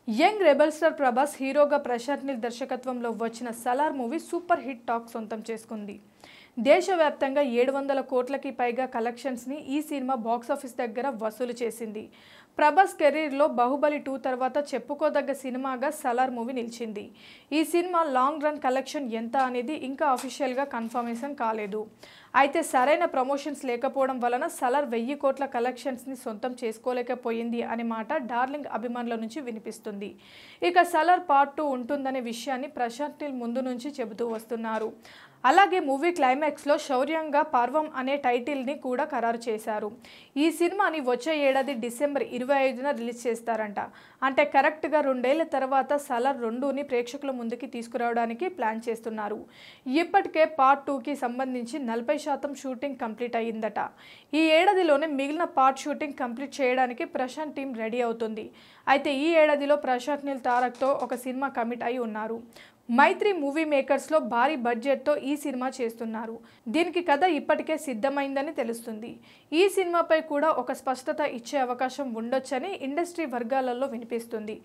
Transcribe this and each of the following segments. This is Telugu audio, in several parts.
యంగ్ రెబల్ స్టార్ ప్రభాస్ హీరోగా ప్రశాంత్ నీల్ దర్శకత్వంలో వచ్చిన Salaar movie super hit talk సొంతం చేసుకుంది. దేశవ్యాప్తంగా 700 కోట్లకి పైగా కలెక్షన్స్ని ఈ సినిమా బాక్సాఫీస్ దగ్గర వసూలు చేసింది. ప్రభాస్ కెరీర్లో బాహుబలి 2 తర్వాత చెప్పుకోదగ్గ సినిమాగా సలార్ మూవీ నిలిచింది. ఈ సినిమా లాంగ్ రన్ కలెక్షన్ ఎంత అనేది ఇంకా అఫీషియల్గా కన్ఫర్మేషన్ కాలేదు. అయితే సరైన ప్రమోషన్స్ లేకపోవడం వలన సలార్ 1000 కోట్ల కలెక్షన్స్ని సొంతం చేసుకోలేకపోయింది అనే మాట డార్లింగ్ అభిమానుల నుంచి వినిపిస్తుంది. ఇక సలార్ పార్ట్ 2 ఉంటుందనే విషయాన్ని ప్రశాంత్ నీల్ ముందు నుంచి చెబుతూ వస్తున్నారు. అలాగే మూవీ క్లైమాక్స్లో శౌర్యంగా పర్వం అనే టైటిల్ని కూడా ఖరారు చేశారు. ఈ సినిమాని వచ్చే ఏడాది డిసెంబర్ 25న రిలీజ్ చేస్తారంట. అంటే కరెక్ట్గా 2 ఏళ్ల తర్వాత సలార్ 2ని ప్రేక్షకుల ముందుకి తీసుకురావడానికి ప్లాన్ చేస్తున్నారు. ఇప్పటికే పార్ట్ 2కి సంబంధించి 40% షూటింగ్ కంప్లీట్ అయ్యిందట. ఈ ఏడాదిలోనే మిగిలిన పార్ట్ షూటింగ్ కంప్లీట్ చేయడానికి ప్రశాంత్ టీం రెడీ అవుతుంది. అయితే ఈ ఏడాదిలో ప్రశాంత్ నీల్ తారక్తో ఒక సినిమా కమిట్ అయి ఉన్నారు. మైత్రి మూవీ మేకర్స్లో భారీ బడ్జెట్తో ఈ సినిమా చేస్తున్నారు. దీనికి కథ ఇప్పటికే సిద్ధమైందని తెలుస్తుంది. ఈ సినిమాపై కూడా ఒక స్పష్టత ఇచ్చే అవకాశం ఉండొచ్చని ఇండస్ట్రీ వర్గాలలో వినిపిస్తుంది.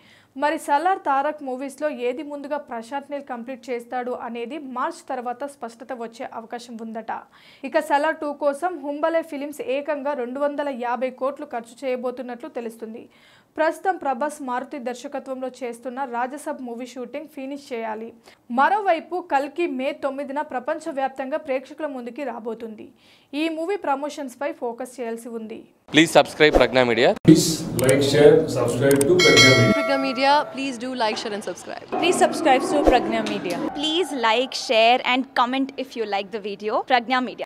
మరి సలార్ తారక్ మూవీస్లో ఏది ముందుగా ప్రశాంత్ నీల్ కంప్లీట్ చేస్తాడు అనేది మార్చ్ తర్వాత స్పష్టత వచ్చే అవకాశం ఉందట. ఇక సలార్ 2 కోసం హుంబలే ఫిలిమ్స్ ఏకంగా 250 కోట్లు ఖర్చు చేయబోతున్నట్లు తెలుస్తుంది. ప్రస్తుతం ప్రభాస్ మారుతి దర్శకత్వంలో చేస్తున్న రాజసబ్ మూవీ షూటింగ్ ఫినిష్ చేయాలి. మరోవైపు కల్కి మే 9న ప్రపంచవ్యాప్తంగా ప్రేక్షకుల ముందుకి రాబోతుంది. ఈ మూవీ ప్రమోషన్స్ పై ఫోకస్ చేయాల్సి ఉంది. Please subscribe Pragna Media. Please like, share, subscribe to Pragna Media. Pragna Media, please do like, share and subscribe. Please subscribe to Pragna Media. Please like, share and comment if you like the video. Pragna Media.